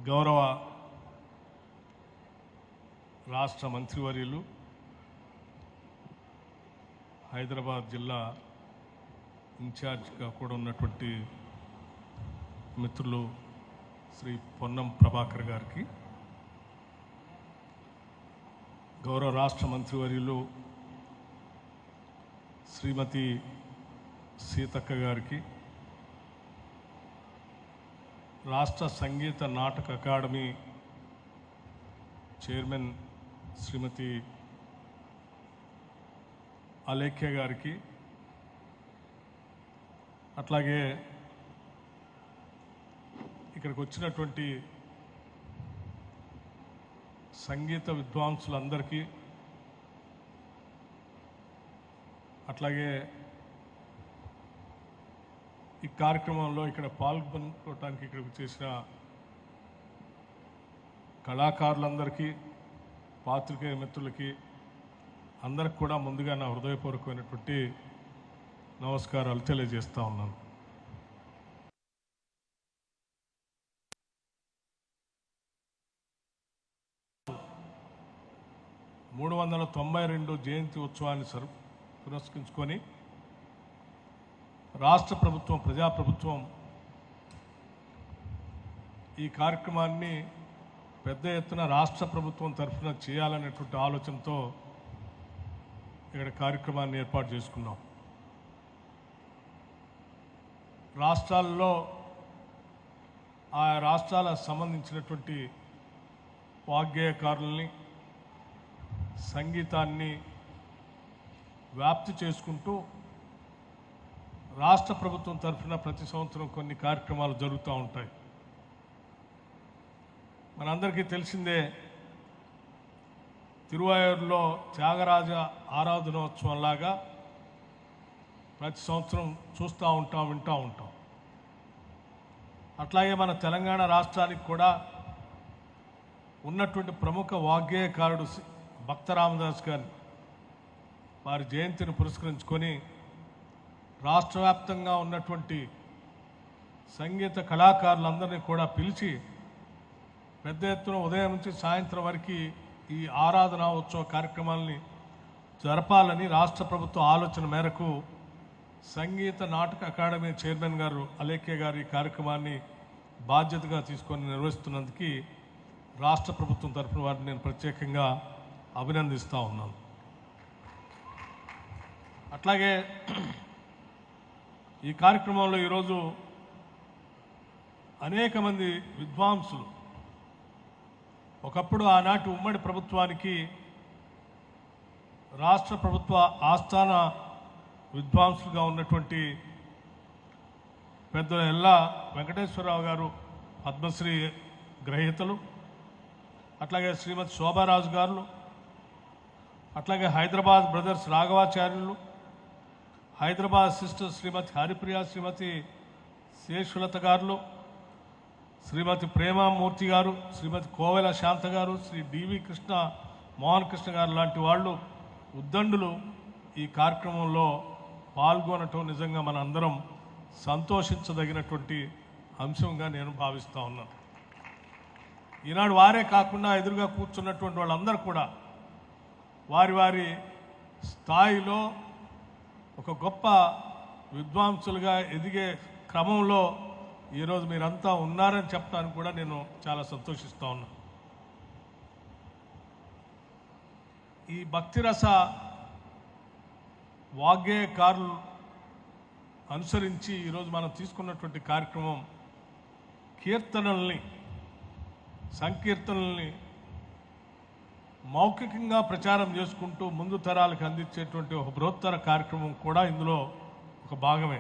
గౌరవ రాష్ట్ర మంత్రివర్యులు హైదరాబాద్ జిల్లా ఇన్ఛార్జ్గా కూడా ఉన్నటువంటి మిత్రులు శ్రీ పొన్నం ప్రభాకర్ గారికి, గౌరవ రాష్ట్ర మంత్రివర్యులు శ్రీమతి సీతక్క గారికి, రాష్ట్ర సంగీత నాటక అకాడమీ చైర్మన్ శ్రీమతి అలేఖ్య గారికి, అట్లాగే ఇక్కడికి వచ్చినటువంటి సంగీత విద్వాంసులందరికీ, అట్లాగే ఈ కార్యక్రమంలో ఇక్కడ పాల్గొనడానికి ఇక్కడికి చేసిన కళాకారులందరికీ, పాత్రికేయ మిత్రులకి అందరికి కూడా ముందుగా నా హృదయపూర్వకమైనటువంటి నమస్కారాలు తెలియజేస్తూ ఉన్నాను. మూడు 392 జయంతి ఉత్సవాన్ని పురస్కరించుకొని రాష్ట్ర ప్రభుత్వం, ప్రజాప్రభుత్వం ఈ కార్యక్రమాన్ని పెద్ద ఎత్తున రాష్ట్ర ప్రభుత్వం తరఫున చేయాలనేటువంటి ఆలోచనతో ఇక్కడ కార్యక్రమాన్ని ఏర్పాటు చేసుకున్నాం. రాష్ట్రాల్లో ఆ రాష్ట్రాలకు సంబంధించినటువంటి వాగ్గేయకారుల్ని, సంగీతాన్ని వ్యాప్తి చేసుకుంటూ రాష్ట్ర ప్రభుత్వం తరఫున ప్రతి సంవత్సరం కొన్ని కార్యక్రమాలు జరుగుతూ ఉంటాయి. మనందరికీ తెలిసిందే, తిరువాయూరులో త్యాగరాజ ఆరాధనోత్సవంలాగా ప్రతి సంవత్సరం చూస్తూ ఉంటాం, వింటూ ఉంటాం. అట్లాగే మన తెలంగాణ రాష్ట్రానికి కూడా ఉన్నటువంటి ప్రముఖ వాగ్గేయకారుడు భక్త రామదాస్ గారి వారి జయంతిని పురస్కరించుకొని రాష్ట్ర వ్యాప్తంగా ఉన్నటువంటి సంగీత కళాకారులందరినీ కూడా పిలిచి పెద్ద ఎత్తున ఉదయం నుంచి సాయంత్రం వరకు ఈ ఆరాధన ఉత్సవ కార్యక్రమాలని జరపాలని రాష్ట్ర ప్రభుత్వ ఆలోచన మేరకు సంగీత నాటక అకాడమీ చైర్మన్ గారు అలేఖ్య గారు ఈ కార్యక్రమాన్ని బాధ్యతగా తీసుకొని నిర్వహిస్తున్నందుకు రాష్ట్ర ప్రభుత్వం తరఫున వారిని నేను ప్రత్యేకంగా అభినందిస్తూ ఉన్నాను. అట్లాగే ఈ కార్యక్రమంలో ఈరోజు అనేక మంది విద్వాంసులు, ఒకప్పుడు ఆనాటి ఉమ్మడి ప్రభుత్వానికి రాష్ట్ర ప్రభుత్వ ఆస్థాన విద్వాంసులుగా ఉన్నటువంటి పెద్ద ఎల్లా వెంకటేశ్వరరావు గారు పద్మశ్రీ గ్రహీతలు, అట్లాగే శ్రీమతి శోభారాజు గారు, అట్లాగే హైదరాబాద్ బ్రదర్స్ రాఘవాచార్యులు, హైదరాబాద్ సిస్టర్ శ్రీమతి హరిప్రియ, శ్రీమతి శేషులత గారు, శ్రీమతి ప్రేమామూర్తి గారు, శ్రీమతి కోవెల శాంత గారు, శ్రీ డివి కృష్ణ మోహన్ కృష్ణ గారు లాంటి వాళ్ళు ఉద్దండులు ఈ కార్యక్రమంలో పాల్గొనటం నిజంగా మన అందరం సంతోషించదగినటువంటి అంశంగా నేను భావిస్తూ ఉన్నాను. ఈనాడు వారే కాకుండా ఎదురుగా కూర్చున్నటువంటి వాళ్ళందరూ కూడా వారి వారి స్థాయిలో ఒక గొప్ప విద్వాంసులుగా ఎదిగే క్రమంలో ఈరోజు మీరంతా ఉన్నారని చెప్తాను కూడా నేను చాలా సంతోషిస్తూ ఉన్నాను. ఈ భక్తిరస వాగ్గేయకారులు అనుసరించి ఈరోజు మనం తీసుకున్నటువంటి కార్యక్రమం కీర్తనల్ని, సంకీర్తనల్ని మౌఖికంగా ప్రచారం చేసుకుంటూ ముందు తరాలకు అందించేటువంటి ఒక బృహత్తర కార్యక్రమం కూడా ఇందులో ఒక భాగమే.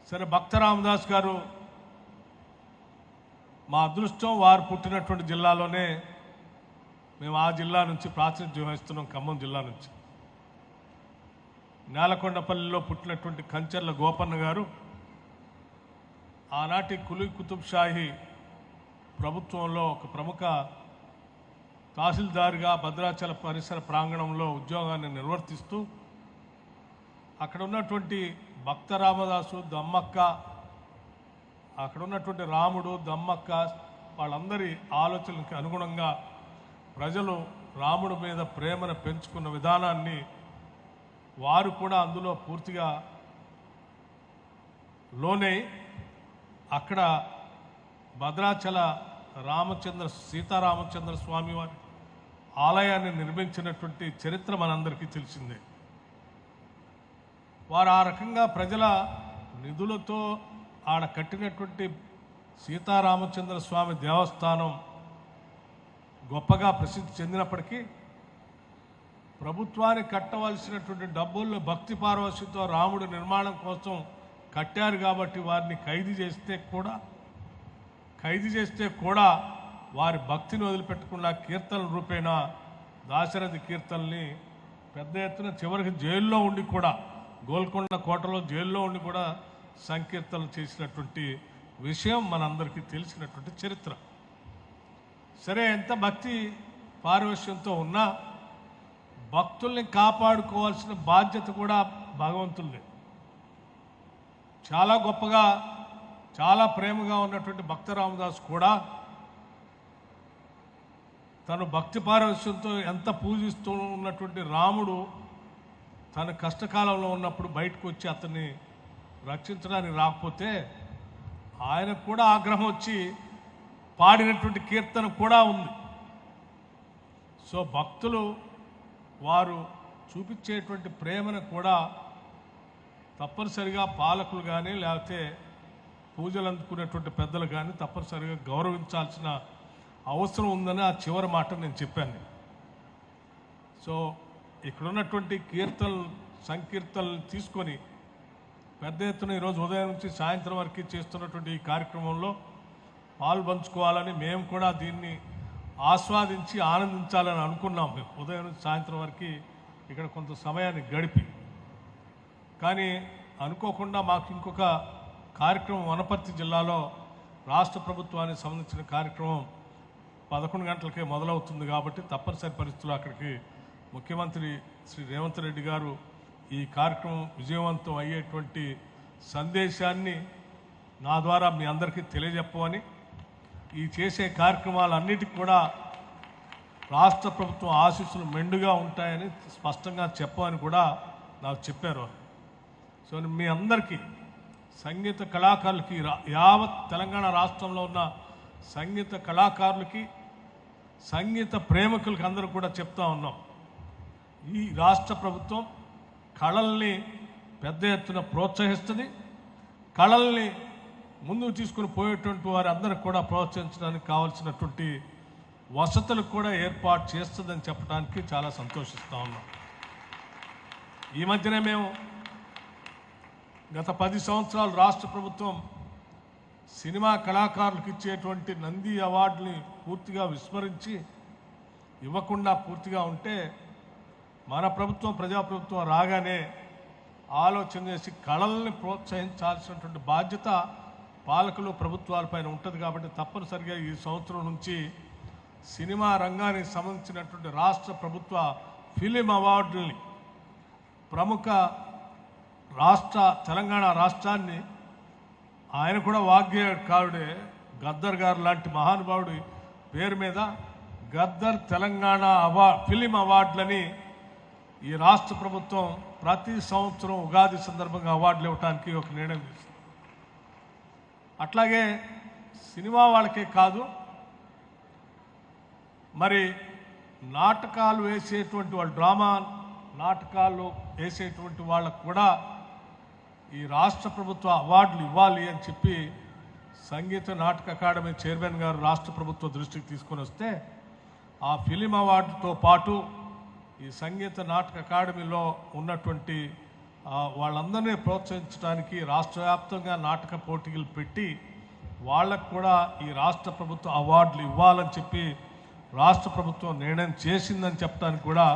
సరే, భక్త రామదాస్ గారు మా అదృష్టం, వారు పుట్టినటువంటి జిల్లాలోనే మేము ఆ జిల్లా నుంచి ప్రాతినిధ్యం వహిస్తున్నాం. ఖమ్మం జిల్లా నుంచి నేలకొండపల్లిలో పుట్టినటువంటి కంచర్ల గోపన్న గారు ఆనాటి కులీ కుతుబ్ షాహీ ప్రభుత్వంలో ఒక ప్రముఖ తహసీల్దార్గా భద్రాచల పరిసర ప్రాంగణంలో ఉద్యోగాన్ని నిర్వర్తిస్తూ అక్కడ ఉన్నటువంటి భక్త రామదాసు, దమ్మక్క, అక్కడ ఉన్నటువంటి రాముడు దమ్మక్క వాళ్ళందరి ఆలోచనలకు అనుగుణంగా ప్రజలు రాముడి మీద ప్రేమను పెంచుకున్న విధానాన్ని వారు కూడా అందులో పూర్తిగా లోనై అక్కడ భద్రాచల సీతారామచంద్ర స్వామి వారి ఆలయాన్ని నిర్మించినటువంటి చరిత్ర మనందరికీ తెలిసిందే. వారు ఆ రకంగా ప్రజల నిధులతో ఆడ కట్టినటువంటి సీతారామచంద్ర స్వామి దేవస్థానం గొప్పగా ప్రసిద్ధి చెందినప్పటికీ ప్రభుత్వానికి కట్టవలసినటువంటి డబ్బులను భక్తి పార్వశితో రాముడి నిర్మాణం కోసం కట్టారు కాబట్టి వారిని ఖైదు చేస్తే కూడా వారి భక్తిని వదిలిపెట్టకుండా కీర్తనల రూపేణ దాశరథి కీర్తనల్ని పెద్ద ఎత్తున చివరికి జైల్లో ఉండి కూడా గోల్కొండ కోటలో జైల్లో ఉండి కూడా సంకీర్తనలు చేసినటువంటి విషయం మనందరికీ తెలిసినటువంటి చరిత్ర. సరే, ఎంత భక్తి పారవశ్యంతో ఉన్నా భక్తుల్ని కాపాడుకోవాల్సిన బాధ్యత కూడా భగవంతుల్ని. చాలా గొప్పగా చాలా ప్రేమగా ఉన్నటువంటి భక్త రామదాస్ కూడా తను భక్తి పారవశ్యంతో ఎంత పూజిస్తూ ఉన్నటువంటి రాముడు తన కష్టకాలంలో ఉన్నప్పుడు బయటకు వచ్చి అతన్ని రక్షించడానికి రాకపోతే ఆయనకు కూడా ఆగ్రహం వచ్చి పాడినటువంటి కీర్తన కూడా ఉంది. సో భక్తులు వారు చూపించేటువంటి ప్రేమను కూడా తప్పనిసరిగా పాలకులు కానీ లేకపోతే పూజలు అందుకునేటువంటి పెద్దలు కానీ తప్పనిసరిగా గౌరవించాల్సిన అవసరం ఉందని ఆ చివరి మాట నేను చెప్పాను. సో ఇక్కడ ఉన్నటువంటి సంకీర్తనలు తీసుకొని పెద్ద ఎత్తున ఈరోజు ఉదయం నుంచి సాయంత్రం వరకు చేస్తున్నటువంటి ఈ కార్యక్రమంలో పాల్పంచుకోవాలని మేము కూడా దీన్ని ఆస్వాదించి ఆనందించాలని అనుకున్నాం. మేము ఉదయం నుంచి సాయంత్రం వరకు ఇక్కడ కొంత సమయాన్ని గడిపి, కానీ అనుకోకుండా మాకు ఇంకొక కార్యక్రమం వనపర్తి జిల్లాలో రాష్ట్ర ప్రభుత్వానికి సంబంధించిన కార్యక్రమం 11 గంటలకే మొదలవుతుంది కాబట్టి తప్పనిసరి పరిస్థితుల్లో అక్కడికి ముఖ్యమంత్రి శ్రీ రేవంత్ రెడ్డి గారు ఈ కార్యక్రమం విజయవంతం అయ్యేటువంటి సందేశాన్ని నా ద్వారా మీ అందరికీ తెలియజెప్పమని, ఈ చేసే కార్యక్రమాలన్నిటికీ కూడా రాష్ట్ర ప్రభుత్వం ఆశీస్సులు మెండుగా ఉంటాయని స్పష్టంగా చెప్పమని కూడా నాకు చెప్పారు. సో మీ అందరికీ సంగీత కళాకారులకి యావత్ తెలంగాణ రాష్ట్రంలో ఉన్న సంగీత కళాకారులకి సంగీత ప్రేమికులకి అందరూ కూడా చెప్తా ఉన్నాం, ఈ రాష్ట్ర ప్రభుత్వం కళల్ని పెద్ద ఎత్తున ప్రోత్సహిస్తుంది. కళల్ని ముందుకు తీసుకుని పోయేటువంటి వారి అందరికి కూడా ప్రోత్సహించడానికి కావాల్సినటువంటి వసతులు కూడా ఏర్పాటు చేస్తుందని చెప్పడానికి చాలా సంతోషిస్తూ ఉన్నాం. ఈ మధ్యనే మేము గత 10 సంవత్సరాలు రాష్ట్ర ప్రభుత్వం సినిమా కళాకారులకు ఇచ్చేటువంటి నంది అవార్డుని పూర్తిగా విస్మరించి ఇవ్వకుండా పూర్తిగా ఉంటే మన ప్రభుత్వం ప్రజాప్రభుత్వం రాగానే ఆలోచన చేసి కళల్ని ప్రోత్సహించాల్సినటువంటి బాధ్యత పాలకులు ప్రభుత్వాలపైన ఉంటుంది. కాబట్టి తప్పనిసరిగా ఈ సంవత్సరం నుంచి సినిమా రంగానికి సంబంధించినటువంటి రాష్ట్ర ప్రభుత్వ ఫిలిం అవార్డుల్ని ప్రముఖ తెలంగాణ రాష్ట్రాన్ని, ఆయన కూడా వాగ్గేయకారుడే, గద్దర్ గారు లాంటి మహానుభావుడి పేరు మీద గద్దర్ తెలంగాణ ఫిలిం అవార్డులని ఈ రాష్ట్ర ప్రభుత్వం ప్రతి సంవత్సరం ఉగాది సందర్భంగా అవార్డులు ఇవ్వడానికి ఒక నిర్ణయం తీసుకుంది. అట్లాగే సినిమా వాళ్ళకే కాదు, మరి నాటకాలు వేసేటువంటి వాళ్ళు, డ్రామా నాటకాలు వేసేటువంటి వాళ్ళకు కూడా ఈ రాష్ట్ర ప్రభుత్వ అవార్డులు ఇవ్వాలి అని చెప్పి సంగీత నాటక అకాడమీ చైర్మన్ గారు రాష్ట్ర ప్రభుత్వ దృష్టికి తీసుకొని వస్తే ఆ ఫిలిం అవార్డుతో పాటు ఈ సంగీత నాటక అకాడమీలో ఉన్నటువంటి వాళ్ళందరినీ ప్రోత్సహించడానికి రాష్ట్ర వ్యాప్తంగా నాటక పోటీలు పెట్టి వాళ్ళకు కూడా ఈ రాష్ట్ర ప్రభుత్వ అవార్డులు ఇవ్వాలని చెప్పి రాష్ట్ర ప్రభుత్వం నిర్ణయం చేసిందని చెప్పడానికి కూడా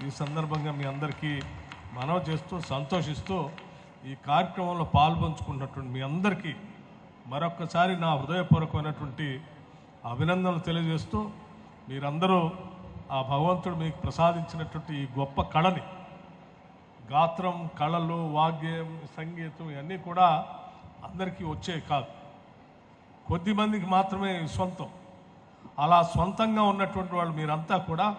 ఈ సందర్భంగా మీ అందరికీ మనవి చేస్తూ సంతోషిస్తూ ఈ కార్యక్రమంలో పాల్పంచుకున్నటువంటి మీ అందరికీ మరొక్కసారి నా హృదయపూర్వకమైనటువంటి అభినందనలు తెలియజేస్తూ, మీరందరూ ఆ భగవంతుడు మీకు ప్రసాదించినటువంటి ఈ గొప్ప కళని, గాత్రం, కళలు, వాద్యం, సంగీతం ఇవన్నీ కూడా అందరికీ వచ్చే కాదు. కొద్ది మందికి మాత్రమే సొంతం. అలా సొంతంగా ఉన్నటువంటి వాళ్ళు మీరంతా కూడా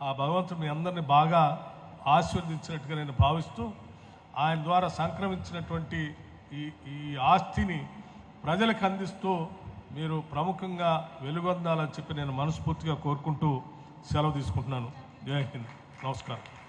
ఆ భగవంతుడు మీ అందరినీ బాగా ఆశీర్వదించినట్టుగా నేను భావిస్తూ, ఆయన ద్వారా సంక్రమించినటువంటి ఈ ఆస్తిని ప్రజలకు అందిస్తూ మీరు ప్రముఖంగా వెలుగొందాలని చెప్పి నేను మనస్ఫూర్తిగా కోరుకుంటూ సెలవు తీసుకుంటున్నాను. జై హింద్. నమస్కారం.